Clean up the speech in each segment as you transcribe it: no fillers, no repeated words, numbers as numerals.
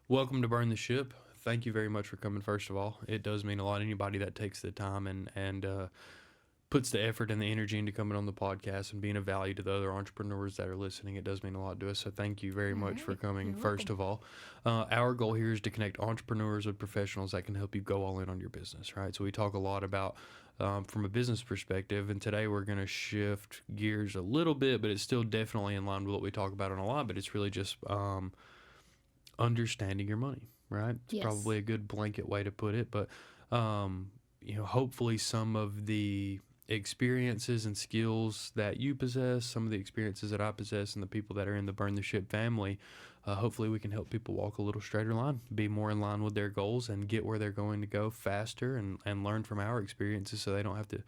Welcome to Burn the Ship. Thank you very much for coming. First of all, it does mean a lot. Anybody that takes the time and puts the effort and the energy into coming on the podcast and being of value to the other entrepreneurs that are listening, it does mean a lot to us. So thank you very All much for right. coming. You're First welcome. of all, our goal here is to connect entrepreneurs with professionals that can help you go all in on your business. Right. So we talk a lot about from a business perspective, and today we're going to shift gears a little bit, but it's still definitely in line with what we talk about on a lot. But it's really just understanding your money, right? It's Yes. probably a good blanket way to put it, but hopefully some of the experiences and skills that you possess, some of the experiences that I possess, and the people that are in the Burn the Ship family, hopefully we can help people walk a little straighter line, be more in line with their goals, and get where they're going to go faster, and learn from our experiences so they don't have to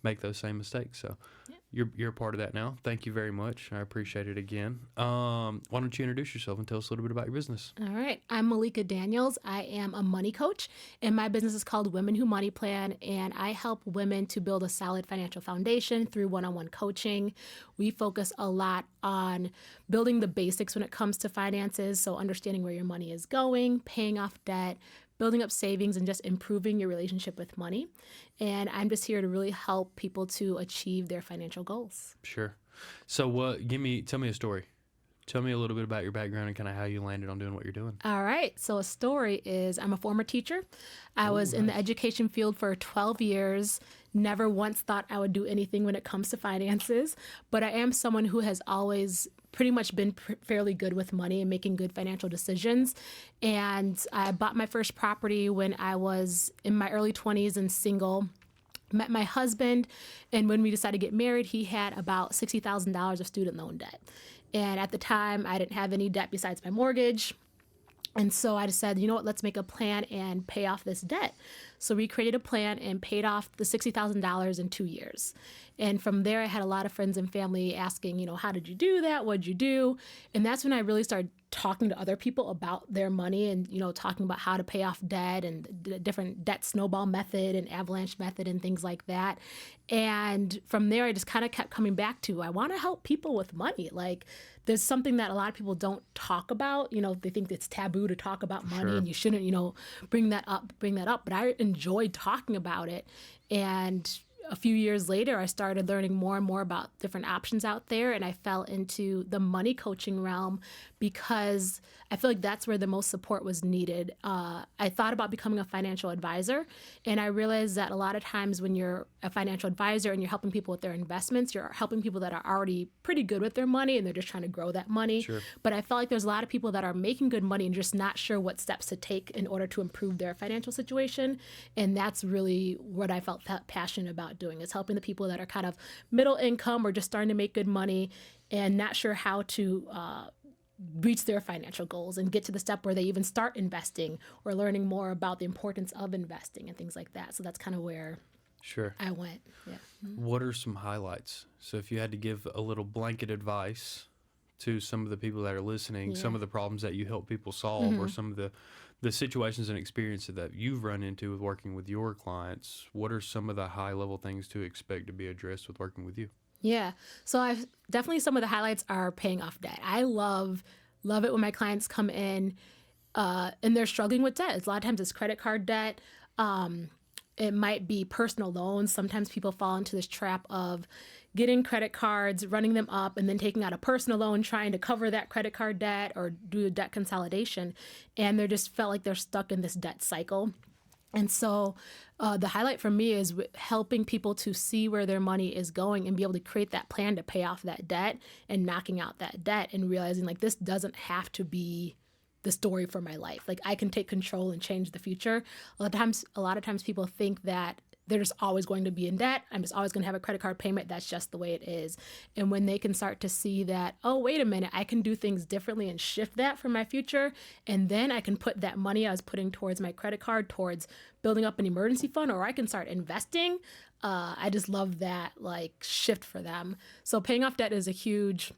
make those same mistakes. So Yeah. you're a part of that now. Thank you very much. I appreciate it again. Why don't you introduce yourself and tell us a little bit about your business? All right. I'm Malika Daniels. I am a money coach, and my business is called Women Who Money Plan. And I help women to build a solid financial foundation through one on one coaching. We focus a lot on building the basics when it comes to finances. So, understanding where your money is going, paying off debt, building up savings, and just improving your relationship with money. And I'm just here to really help people to achieve their financial goals. Sure. So tell me a story. Tell me a little bit about your background and kind of how you landed on doing what you're doing. All right. So, a story is I'm a former teacher. I Oh, was in the nice. education field for 12 years. Never once thought I would do anything when it comes to finances, but I am someone who has always pretty much been fairly good with money and making good financial decisions. And I bought my first property when I was in my early 20s and single. Met my husband, and when we decided to get married, he had about $60,000 of student loan debt. And at the time, I didn't have any debt besides my mortgage. And so I just said, you know what, let's make a plan and pay off this debt. So we created a plan and paid off the $60,000 in 2 years. And from there, I had a lot of friends and family asking, how did you do that? What'd you do? And that's when I really started talking to other people about their money and, talking about how to pay off debt and the different debt snowball method and avalanche method and things like that. And from there, I just kind of kept coming back to, I want to help people with money. Like, there's something that a lot of people don't talk about. They think it's taboo to talk about money Sure. and you shouldn't, bring that up. But I enjoyed talking about it. And a few years later, I started learning more and more about different options out there. And I fell into the money coaching realm because I feel like that's where the most support was needed. I thought about becoming a financial advisor. And I realized that a lot of times when you're a financial advisor and you're helping people with their investments, you're helping people that are already pretty good with their money and they're just trying to grow that money. Sure. But I felt like there's a lot of people that are making good money and just not sure what steps to take in order to improve their financial situation. And that's really what I felt passionate about doing, is helping the people that are kind of middle income or just starting to make good money and not sure how to reach their financial goals and get to the step where they even start investing or learning more about the importance of investing and things like that. So that's kind of where Sure. I went. Yeah. What are some highlights? So if you had to give a little blanket advice to some of the people that are listening, some Yeah. of the problems that you help people solve, or some of the situations and experiences that you've run into with working with your clients, what are some of the high level things to expect to be addressed with working with you? Yeah. So I've definitely, some of the highlights are paying off debt. I love it when my clients come in and they're struggling with debt. A lot of times it's credit card debt. It might be personal loans. Sometimes people fall into this trap of getting credit cards, running them up, and then taking out a personal loan, trying to cover that credit card debt or do a debt consolidation. And they just felt like they're stuck in this debt cycle. And so the highlight for me is helping people to see where their money is going and be able to create that plan to pay off that debt and knocking out that debt and realizing like this doesn't have to be the story for my life. Like, I can take control and change the future. A lot of times people think that they're just always going to be in debt. I'm just always going to have a credit card payment. That's just the way it is. And when they can start to see that, oh, wait a minute, I can do things differently and shift that for my future. And then I can put that money I was putting towards my credit card towards building up an emergency fund, or I can start investing. I just love that like shift for them. So paying off debt is a huge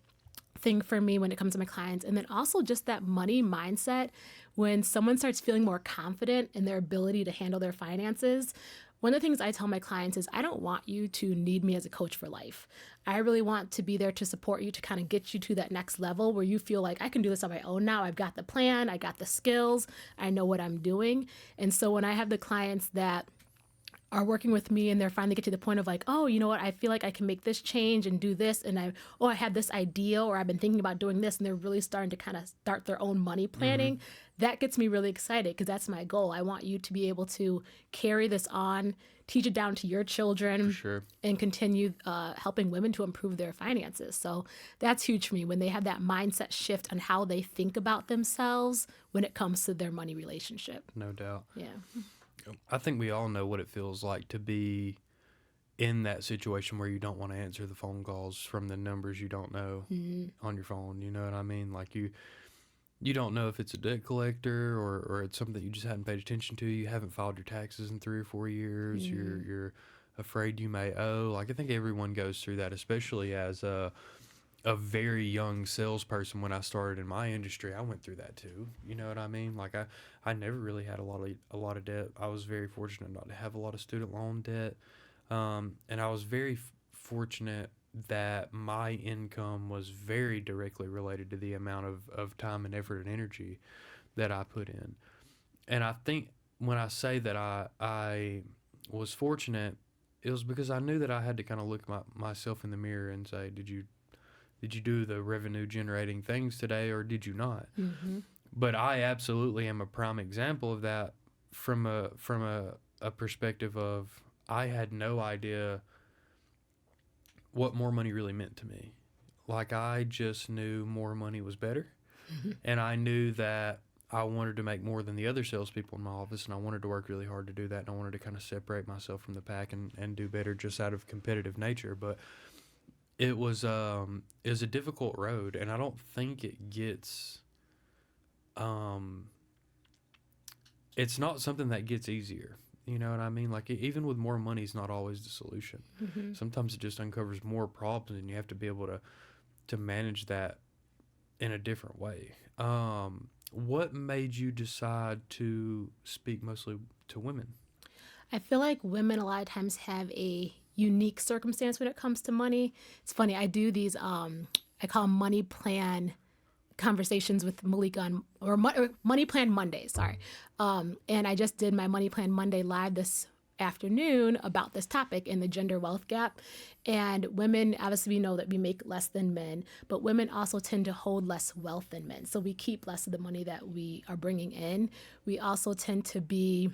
thing for me when it comes to my clients. And then also just that money mindset. When someone starts feeling more confident in their ability to handle their finances, one of the things I tell my clients is I don't want you to need me as a coach for life. I really want to be there to support you, to kind of get you to that next level where you feel like I can do this on my own now. I've got the plan, I got the skills, I know what I'm doing. And so when I have the clients that are working with me and they're finally get to the point of like, oh, you know what, I feel like I can make this change and do this, and I had this idea, or I've been thinking about doing this, and they're really starting to kind of start their own money planning. That gets me really excited because that's my goal. I want you to be able to carry this on, teach it down to your children, For sure. and continue helping women to improve their finances. So that's huge for me when they have that mindset shift on how they think about themselves when it comes to their money relationship. No doubt. Yeah. I think we all know what it feels like to be in that situation where you don't want to answer the phone calls from the numbers you don't know on your phone. You know what I mean? Like you don't know if it's a debt collector or it's something that you just hadn't paid attention to. You haven't filed your taxes in 3 or 4 years. You're afraid you may owe. Like I think everyone goes through that, especially as a very young salesperson. When I started in my industry, I went through that too. You know what I mean? Like I never really had a lot of debt. I was very fortunate not to have a lot of student loan debt. And I was very fortunate that my income was very directly related to the amount of time and effort and energy that I put in. And I think when I say that I was fortunate, it was because I knew that I had to kind of look myself in the mirror and say, did you do the revenue generating things today, or did you not? But I absolutely am a prime example of that from a perspective of I had no idea what more money really meant to me. Like I just knew more money was better, and I knew that I wanted to make more than the other salespeople in my office, and I wanted to work really hard to do that, and I wanted to kind of separate myself from the pack and do better just out of competitive nature. But it was a difficult road, and I don't think it gets it's not something that gets easier. You know what I mean? Like even with more money is not always the solution. Sometimes it just uncovers more problems, and you have to be able to manage that in a different way. What made you decide to speak mostly to women? I feel like women a lot of times have a unique circumstance when it comes to money. It's funny, I do these I call 'em money plan conversations with Malika or Money Plan Mondays, sorry. And I just did my Money Plan Monday live this afternoon about this topic in the gender wealth gap. And women, obviously we know that we make less than men, but women also tend to hold less wealth than men. So we keep less of the money that we are bringing in. We also tend to be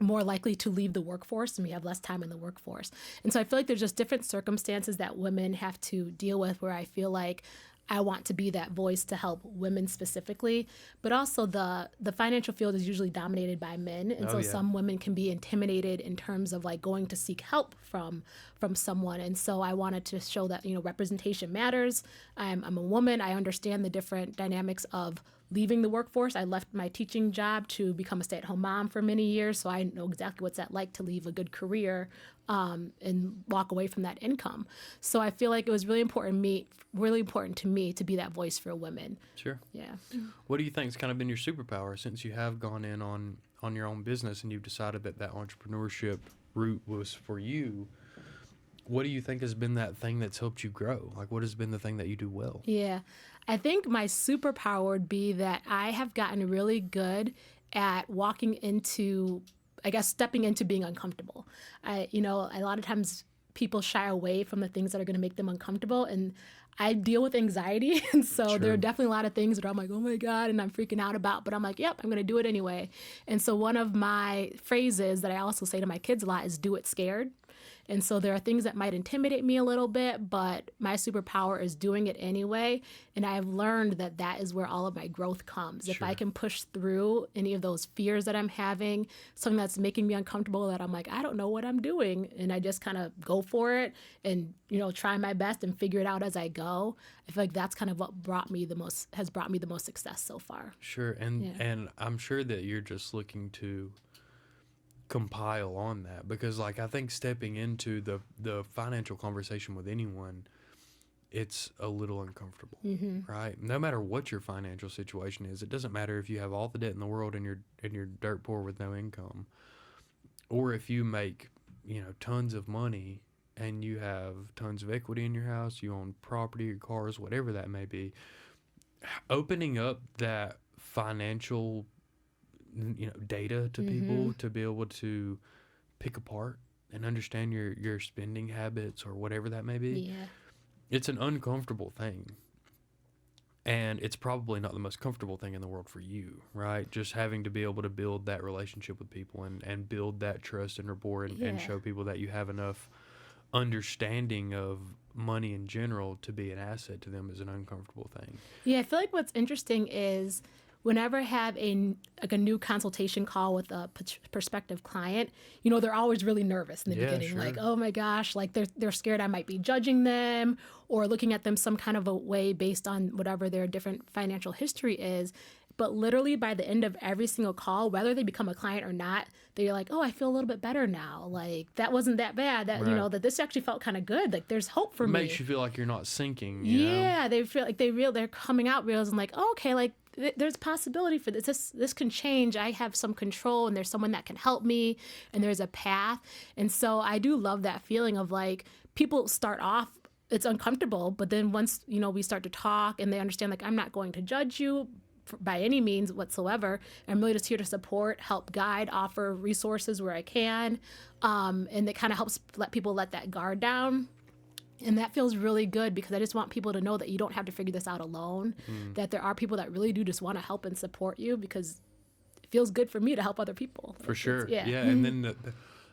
more likely to leave the workforce, and we have less time in the workforce. And so I feel like there's just different circumstances that women have to deal with where I feel like I want to be that voice to help women specifically, but also the financial field is usually dominated by men, and so some women can be intimidated in terms of like going to seek help from someone. And so I wanted to show that representation matters. I'm a woman. I understand the different dynamics of leaving the workforce. I left my teaching job to become a stay-at-home mom for many years, so I know exactly what's that like to leave a good career and walk away from that income. So I feel like it was really important to me to be that voice for women. Sure. Yeah. What do you think's kind of been your superpower since you have gone in on your own business and you've decided that entrepreneurship route was for you? What do you think has been that thing that's helped you grow? Like, what has been the thing that you do well? Yeah. I think my superpower would be that I have gotten really good at walking into, I guess, stepping into being uncomfortable. A lot of times people shy away from the things that are going to make them uncomfortable, and I deal with anxiety, and so there are definitely a lot of things that I'm like, oh my God, and I'm freaking out about, but I'm like, yep, I'm going to do it anyway. And so one of my phrases that I also say to my kids a lot is do it scared. And so there are things that might intimidate me a little bit, but my superpower is doing it anyway. And I've learned that that is where all of my growth comes. If I can push through any of those fears that I'm having, something that's making me uncomfortable that I'm like, I don't know what I'm doing, and I just kind of go for it and, try my best and figure it out as I go. I feel like that's kind of what has brought me the most success so far. Sure. And I'm sure that you're just looking to compile on that, because like I think stepping into the financial conversation with anyone, it's a little uncomfortable, right? No matter what your financial situation is, it doesn't matter if you have all the debt in the world and you're dirt poor with no income, or if you make, tons of money and you have tons of equity in your house, you own property or cars, whatever that may be, opening up that financial, data to Mm-hmm. people to be able to pick apart and understand your spending habits or whatever that may be. Yeah. It's an uncomfortable thing. And it's probably not the most comfortable thing in the world for you, right? Just having to be able to build that relationship with people and build that trust and rapport and Yeah. show people that you have enough understanding of money in general to be an asset to them is an uncomfortable thing. Yeah, I feel like what's interesting is whenever I have a new consultation call with a prospective client, they're always really nervous in the Yeah, beginning, like, sure. oh my gosh, like they're scared I might be judging them or looking at them some kind of a way based on whatever their different financial history is. But literally by the end of every single call, whether they become a client or not, they're like, oh, I feel a little bit better now. Like that wasn't that bad. That Right. that this actually felt kind of good. Like there's hope for It me. makes you feel like you're not sinking. Yeah, they feel like they're coming out realizing like, oh, okay, like there's a possibility for this. This can change. I have some control, and there's someone that can help me, and there's a path. And so I do love that feeling of like people start off. It's uncomfortable, but then once we start to talk, and they understand like I'm not going to judge you by any means whatsoever. I'm really just here to support, help guide, offer resources where I can, and it kind of helps let people let that guard down. And that feels really good because I just want people to know that you don't have to figure this out alone, that there are people that really do just want to help and support you because it feels good for me to help other people. For sure. Yeah. Yeah. And then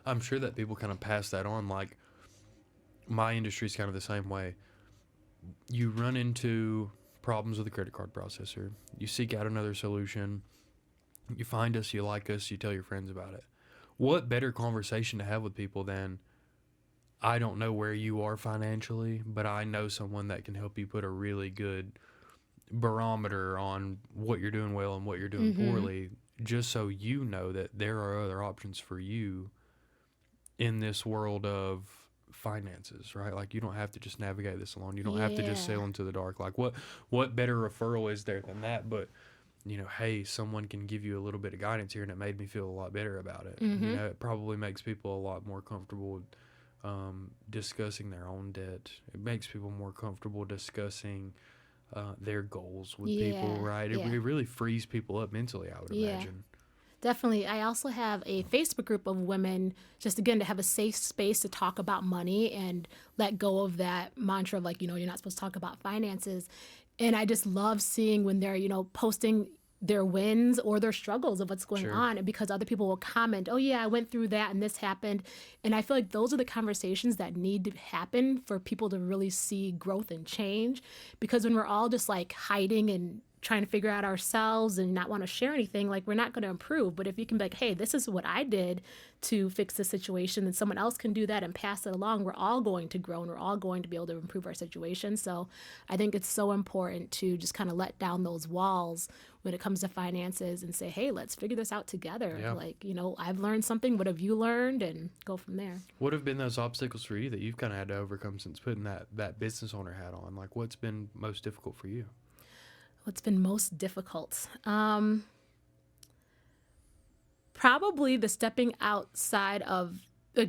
I'm sure that people kind of pass that on. Like my industry is kind of the same way. You run into problems with the credit card processor, you seek out another solution, you find us, you like us, you tell your friends about it. What better conversation to have with people than, I don't know where you are financially, but I know someone that can help you put a really good barometer on what you're doing well and what you're doing poorly, just so you know that there are other options for you in this world of finances, right? Like you don't have to just navigate this alone. You don't have to just Yeah. sail into the dark. Like what better referral is there than that? But hey, someone can give you a little bit of guidance here, and it made me feel a lot better about it. It probably makes people a lot more comfortable discussing their own debt. It makes people more comfortable discussing their goals with people, Yeah. right? It Yeah. really frees people up mentally, I would Yeah. imagine. Definitely. I also have a Facebook group of women, just again, to have a safe space to talk about money and let go of that mantra of like, you're not supposed to talk about finances. And I just love seeing when they're, posting their wins or their struggles of what's going Sure. on, and because other people will comment, oh yeah, I went through that and this happened. And I feel like those are the conversations that need to happen for people to really see growth and change, because when we're all just like hiding and trying to figure out ourselves and not want to share anything, like we're not going to improve. But if you can be like, hey, this is what I did to fix the situation, and someone else can do that and pass it along, we're all going to grow and we're all going to be able to improve our situation. So I think it's so important to just kind of let down those walls when it comes to finances and say, hey, let's figure this out together. Yeah. Like, I've learned something. What have you learned? And go from there. What have been those obstacles for you that you've kind of had to overcome since putting that business owner hat on? Like, what's been most difficult for you? What's been most difficult? Probably the stepping outside of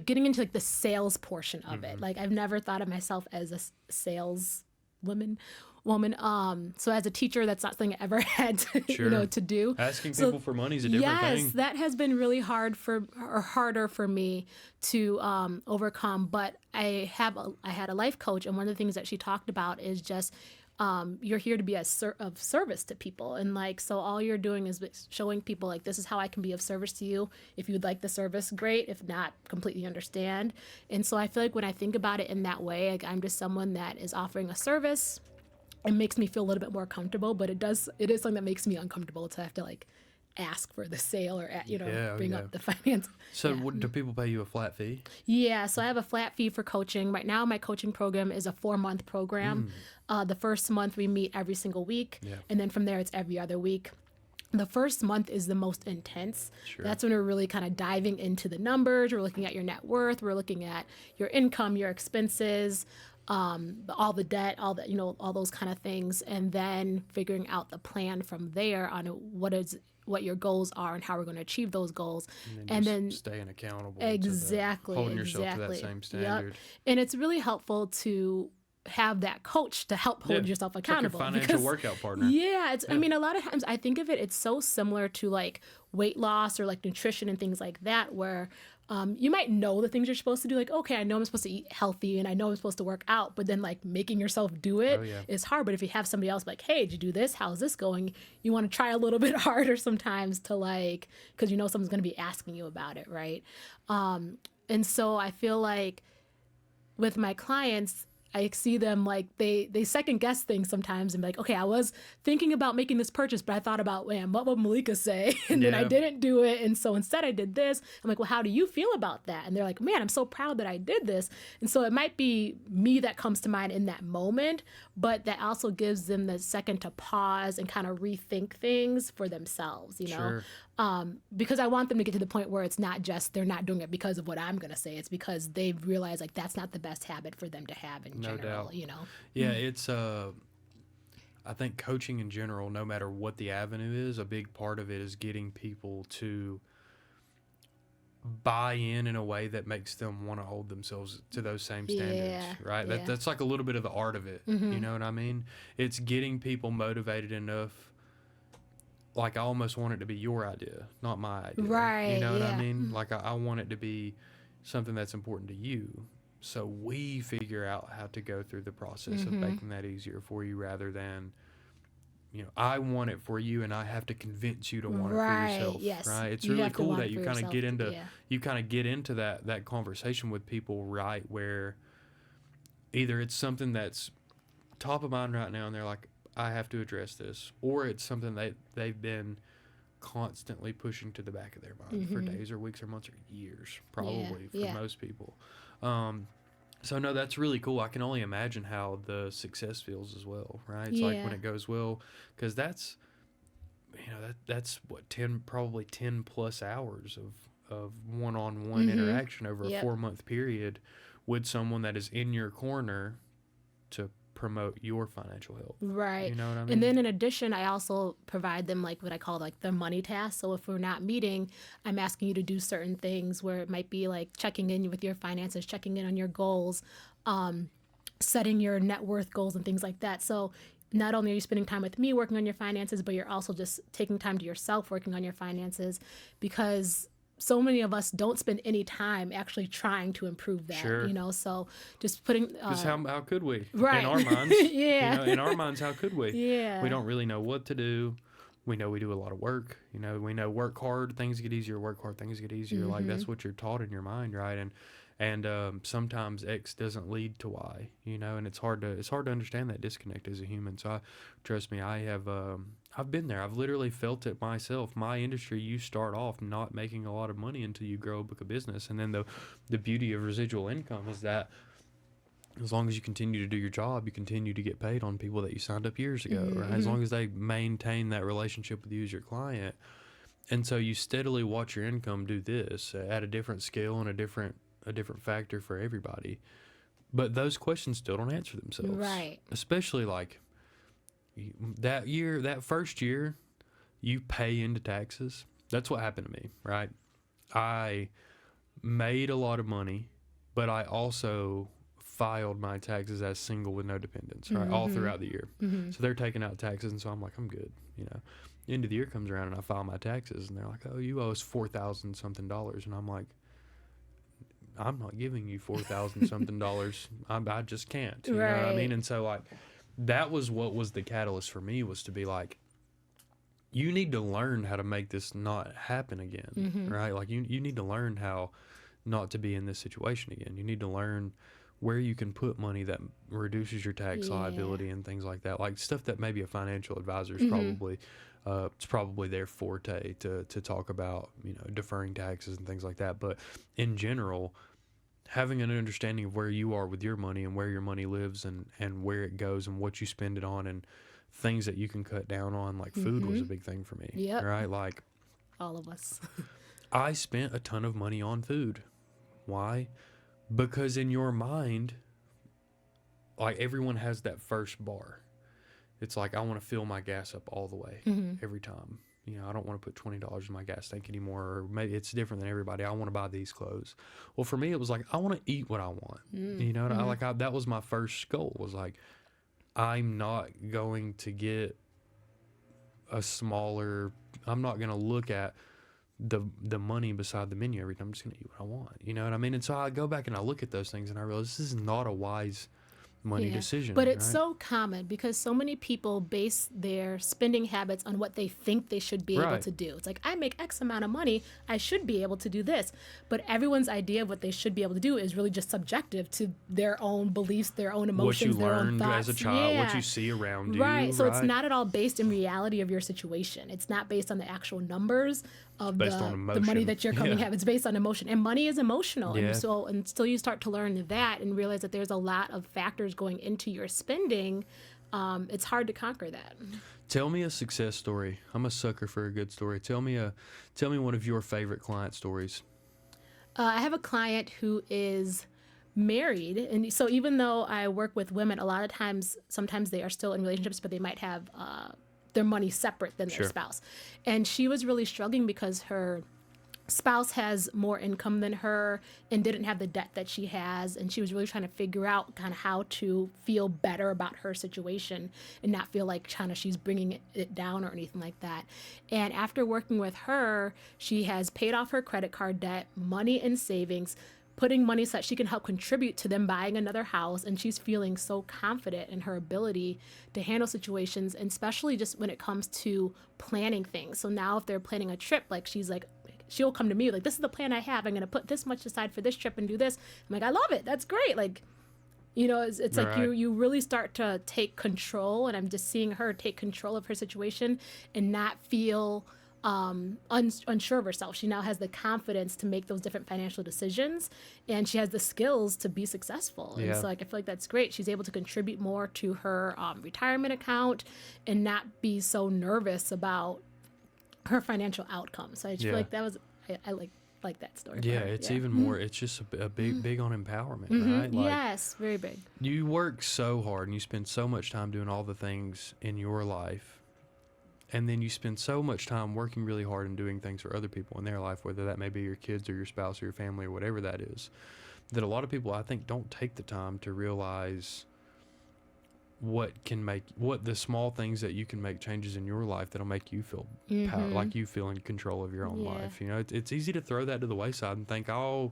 getting into like the sales portion of it. Like I've never thought of myself as a sales woman. So as a teacher, that's not something I ever had to, Sure. to do. Asking So, people for money is a different yes, thing. that has been really harder for me to overcome. But I had a life coach, and one of the things that she talked about is just you're here to be of service to people, and like so all you're doing is showing people like this is how I can be of service to you. If you'd like the service, great. If not, completely understand. And so I feel like when I think about it in that way, like I'm just someone that is offering a service. It makes me feel a little bit more comfortable, but it is something that makes me uncomfortable to have to like ask for the sale or bring up the finance. So do people pay you a flat fee? Yeah, so I have a flat fee for coaching. Right now, my coaching program is a 4-month program. The first month we meet every single week, and then from there it's every other week. The first month is the most intense. Sure. That's when we're really kind of diving into the numbers. We're looking at your net worth. We're looking at your income, your expenses. all the debt, all the, all those kind of things, and then figuring out the plan from there on what your goals are and how we're going to achieve those goals. And then And just then staying accountable to exactly, holding yourself to that exactly. same Yep. standard. And it's really helpful to have that coach to help hold yourself It's like your accountable. financial workout partner. Yeah, I mean, a lot of times I think of it's so similar to like weight loss or like nutrition and things like that, where you might know the things you're supposed to do. Like, okay, I know I'm supposed to eat healthy and I know I'm supposed to work out, but then like making yourself do it is hard. But if you have somebody else like, hey, did you do this? How's this going? You want to try a little bit harder sometimes to like, because someone's going to be asking you about it, right? And so I feel like with my clients, I see them like they second guess things sometimes and be like, okay, I was thinking about making this purchase, but I thought about, man, what would Malika say? And then I didn't do it. And so instead I did this. I'm like, well, how do you feel about that? And they're like, man, I'm so proud that I did this. And so it might be me that comes to mind in that moment, but that also gives them the second to pause and kind of rethink things for themselves, Sure. because I want them to get to the point where it's not just they're not doing it because of what I'm going to say. It's because they've realized like that's not the best habit for them to have in No general, doubt. Yeah, it's I think coaching in general, no matter what the avenue is, a big part of it is getting people to buy in a way that makes them want to hold themselves to those same standards, right? Yeah. That's like a little bit of the art of it. You know what I mean? It's getting people motivated enough. Like I almost want it to be your idea, not my idea. Right. You know what I Yeah. mean? Like I want it to be something that's important to you. So we figure out how to go through the process of making that easier for you rather than, I want it for you and I have to convince you to want it for yourself. Yes. Right. It's You really have to cool want that it you for kind of yourself. get into Yeah. that conversation with people, right, where either it's something that's top of mind right now and they're like, I have to address this, or it's something they've been constantly pushing to the back of their mind for days or weeks or months or years, probably for most people. So no, that's really cool. I can only imagine how the success feels as well, right? It's like when it goes well, because that's that's what 10 plus hours of one-on-one interaction over a 4-month period with someone that is in your corner to promote your financial health. Right. You know what I mean? And then in addition, I also provide them like what I call like the money task. So if we're not meeting, I'm asking you to do certain things where it might be like checking in with your finances, checking in on your goals, setting your net worth goals and things like that. So not only are you spending time with me working on your finances, but you're also just taking time to yourself working on your finances, because so many of us don't spend any time actually trying to improve that. Sure. So just putting because how could we? right. In our minds, Yeah. in our minds, how could we? Yeah. We don't really know what to do. We know we do a lot of work. We know work hard, things get easier. Work hard, things get easier. Like that's what you're taught in your mind, right? And sometimes X doesn't lead to Y, and it's hard to understand that disconnect as a human. So trust me, I've been there. I've literally felt it myself. My industry, you start off not making a lot of money until you grow a book of business, and then the beauty of residual income is that as long as you continue to do your job, you continue to get paid on people that you signed up years ago, right? As long as they maintain that relationship with you as your client. And so you steadily watch your income do this at a different scale and a different factor for everybody. But those questions still don't answer themselves. Right. Especially like that first year, you pay into taxes. That's what happened to me, right? I made a lot of money, but I also filed my taxes as single with no dependents, right? All throughout the year. So they're taking out taxes, and so I'm like, I'm good, End of the year comes around, and I file my taxes, and they're like, oh, you owe us $4,000 something, and I'm like, I'm not giving you $4,000 something. I just can't. You know what I mean? And so like, that was what was the catalyst for me, was to be like, you need to learn how to make this not happen again, right? Like you need to learn how not to be in this situation again. You need to learn where you can put money that reduces your tax liability and things like that. Like stuff that maybe a financial advisor is probably it's probably their forte to talk about, deferring taxes and things like that. But in general, having an understanding of where you are with your money and where your money lives and where it goes and what you spend it on and things that you can cut down on, like food was a big thing for me. Yep. Right? Like All of us. I spent a ton of money on food. Why? Because in your mind, like everyone has that first bar. It's like, I want to fill my gas up all the way every time. You know, I don't want to put $20 in my gas tank anymore, or maybe it's different than everybody. I want to buy these clothes. Well, for me, it was like, I want to eat what I want. You know, that was my first goal, was like, I'm not going to get I'm not going to look at the money beside the menu every time. I'm just going to eat what I want. You know what I mean? And so I go back and I look at those things and I realize this is not a wise money decision. But it's right? so common because so many people base their spending habits on what they think they should be able Right. to do. It's like, I make X amount of money, I should be able to do this. But everyone's idea of what they should be able to do is really just subjective to their own beliefs, their own emotions, What you their own learned thoughts. as a child, what Yeah. you see around you. Right. So it's right? not at all based in reality of your situation. It's not based on the actual numbers of based the on money emotion. that you're coming Yeah. have. It's based on emotion. And money is emotional. Yeah. And so until you start to learn that and realize that there's a lot of factors going into your spending, it's hard to conquer that. Tell me a success story. I'm a sucker for a good story. Tell me one of your favorite client stories. I have a client who is married, and so even though I work with women, a lot of times, sometimes they are still in relationships, but they might have their money separate than their Sure. spouse. And she was really struggling because her spouse has more income than her and didn't have the debt that she has, and she was really trying to figure out kind of how to feel better about her situation and not feel like kind of she's bringing it down or anything like that. And after working with her, she has paid off her credit card debt, money in savings, putting money so that she can help contribute to them buying another house, and she's feeling so confident in her ability to handle situations, and especially just when it comes to planning things. So now if they're planning a trip, like she'll come to me like, this is the plan I have, I'm going to put this much aside for this trip and do this. I'm like, I love it, that's great. Like, you know, it's like Right. you really start to take control, and I'm just seeing her take control of her situation and not feel unsure of herself. She now has the confidence to make those different financial decisions, and she has the skills to be successful. And Yeah. so, like, I feel like that's great. She's able to contribute more to her retirement account and not be so nervous about her financial outcome. So I just Yeah. feel like that was I like that story. for Yeah, her. it's even more. It's just a big on empowerment, right? Like, Yes, very big. you work so hard and you spend so much time doing all the things in your life, and then you spend so much time working really hard and doing things for other people in their life, whether that may be your kids or your spouse or your family or whatever that is, that a lot of people, I think, don't take the time to realize what the small things that you can make changes in your life that'll make you feel like you feel in control of your own Yeah. life. You know, it's easy to throw that to the wayside and think, oh,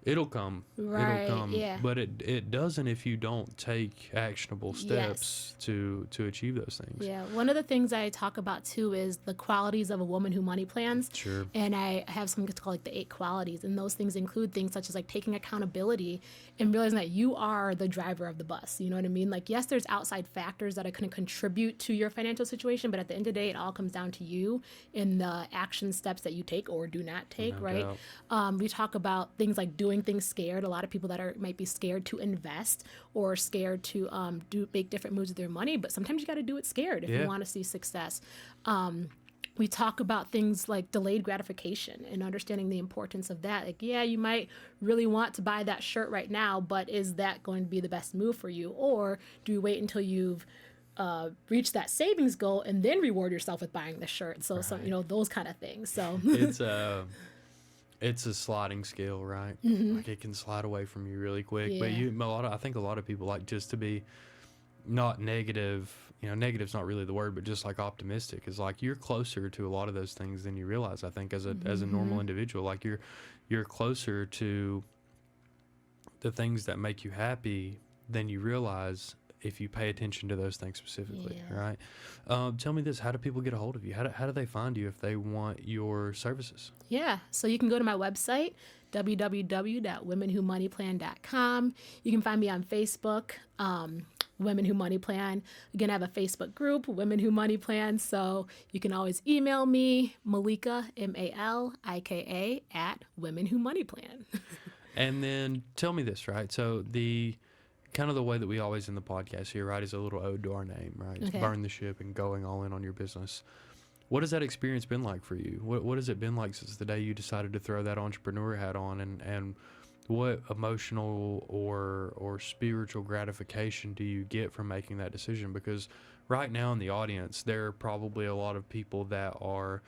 it'll come. Right, It'll come. yeah. But it doesn't if you don't take actionable steps to achieve those things. Yeah, one of the things I talk about too is the qualities of a woman who money plans. Sure. And I have something called like the 8 qualities, and those things include things such as like taking accountability and realizing that you are the driver of the bus. You know what I mean? Like, yes, there's outside factors that are going to contribute to your financial situation, but at the end of the day, it all comes down to you and the action steps that you take or do not take. No right? doubt. We talk about things like doing things scared. A lot of people that might be scared to invest or scared to make different moves with their money, but sometimes you got to do it scared if Yeah. you want to see success. We talk about things like delayed gratification and understanding the importance of that. Like, yeah, you might really want to buy that shirt right now, but is that going to be the best move for you? Or do you wait until you've reached that savings goal and then reward yourself with buying the shirt? So, some, those kind of things. So It's a sliding scale, right? Like, it can slide away from you really quick. But Yeah. I think a lot of people, like, just to be not negative. You know, negative's not really the word, but just like optimistic is like, you're closer to a lot of those things than you realize. I think as a normal individual, like, you're closer to the things that make you happy than you realize if you pay attention to those things specifically, Yeah. right? Tell me this: how do people get a hold of you? How do they find you if they want your services? Yeah, so you can go to my website, www.womenwhomoneyplan.com. You can find me on Facebook, Women Who Money Plan. Again, I have a Facebook group, Women Who Money Plan, so you can always email me, Malika, Malika, at Women Who Money Plan. And then tell me this, right? So the kind of the way that we always end the podcast here, right, is a little ode to our name, right? It's Okay. burn the ship and going all in on your business. What has that experience been like for you? What has it been like since the day you decided to throw that entrepreneur hat on and what emotional or spiritual gratification do you get from making that decision? Because right now in the audience, there are probably a lot of people that are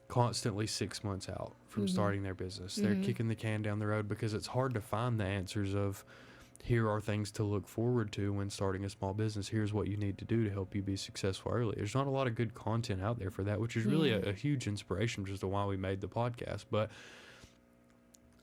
constantly 6 months out from Mm-hmm. starting their business. They're Mm-hmm. kicking the can down the road because it's hard to find the answers of, here are things to look forward to when starting a small business. Here's what you need to do to help you be successful early. There's not a lot of good content out there for that, which is really Yeah. a huge inspiration just to why we made the podcast. But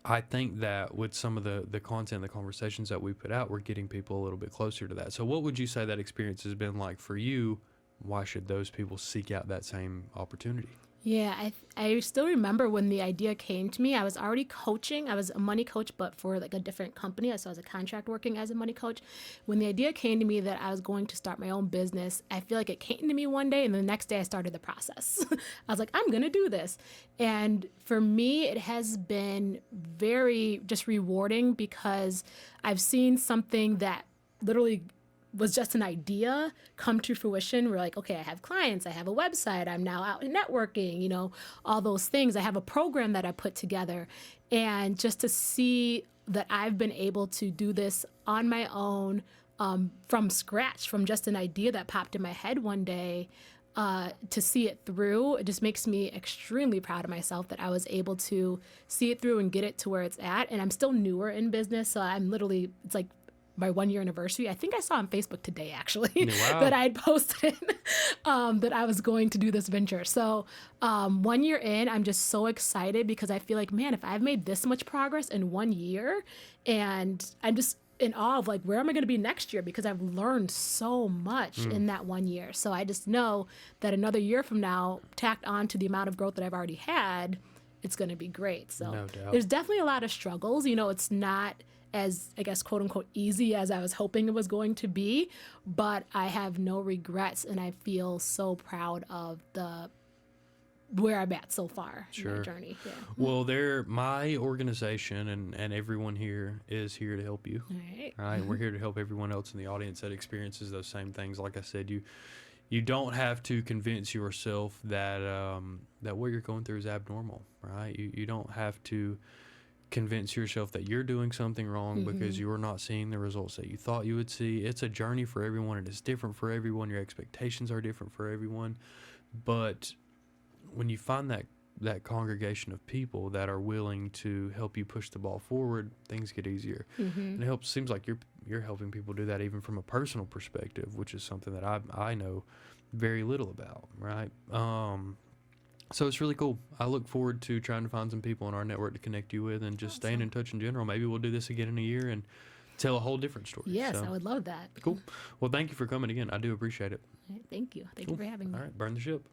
I think that with some of the content, the conversations that we put out, we're getting people a little bit closer to that. So what would you say that experience has been like for you? Why should those people seek out that same opportunity? Yeah, I still remember when the idea came to me. I was already coaching. I was a money coach, but for like a different company. So I was a contract working as a money coach. When the idea came to me that I was going to start my own business, I feel like it came to me one day, and the next day I started the process. I was like, I'm gonna do this, and for me, it has been very just rewarding because I've seen something that literally was just an idea come to fruition. We're like, okay, I have clients, I have a website, I'm now out networking, all those things. I have a program that I put together. And just to see that I've been able to do this on my own, from scratch, from just an idea that popped in my head one day, to see it through, it just makes me extremely proud of myself that I was able to see it through and get it to where it's at. And I'm still newer in business, so it's like my 1 year anniversary. I think I saw on Facebook today, actually, Wow. that I had posted that I was going to do this venture. So 1 year in, I'm just so excited because I feel like, man, if I've made this much progress in 1 year, and I'm just in awe of like, where am I going to be next year? Because I've learned so much in that 1 year. So I just know that another year from now, tacked on to the amount of growth that I've already had, it's going to be great. So No doubt. there's definitely a lot of struggles. It's not as, I guess, quote unquote, easy as I was hoping it was going to be, but I have no regrets, and I feel so proud of where I'm at so far in Sure. my journey. Yeah. Well, my organization and everyone here is here to help you. All right. All right, we're here to help everyone else in the audience that experiences those same things. Like I said, you don't have to convince yourself that that what you're going through is abnormal, right? You don't have to convince yourself that you're doing something wrong because you're not seeing the results that you thought you would see. It's a journey for everyone. It is different for everyone. Your expectations are different for everyone. But when you find that congregation of people that are willing to help you push the ball forward, things get easier. And it seems like you're helping people do that even from a personal perspective, which is something that I know very little about, right? So it's really cool. I look forward to trying to find some people in our network to connect you with and just staying in touch in general. Maybe we'll do this again in a year and tell a whole different story. Yes, So, I would love that. cool. Well, thank you for coming again. I do appreciate it. All right, thank you. Thank Cool. you for having me. All right, burn the ship.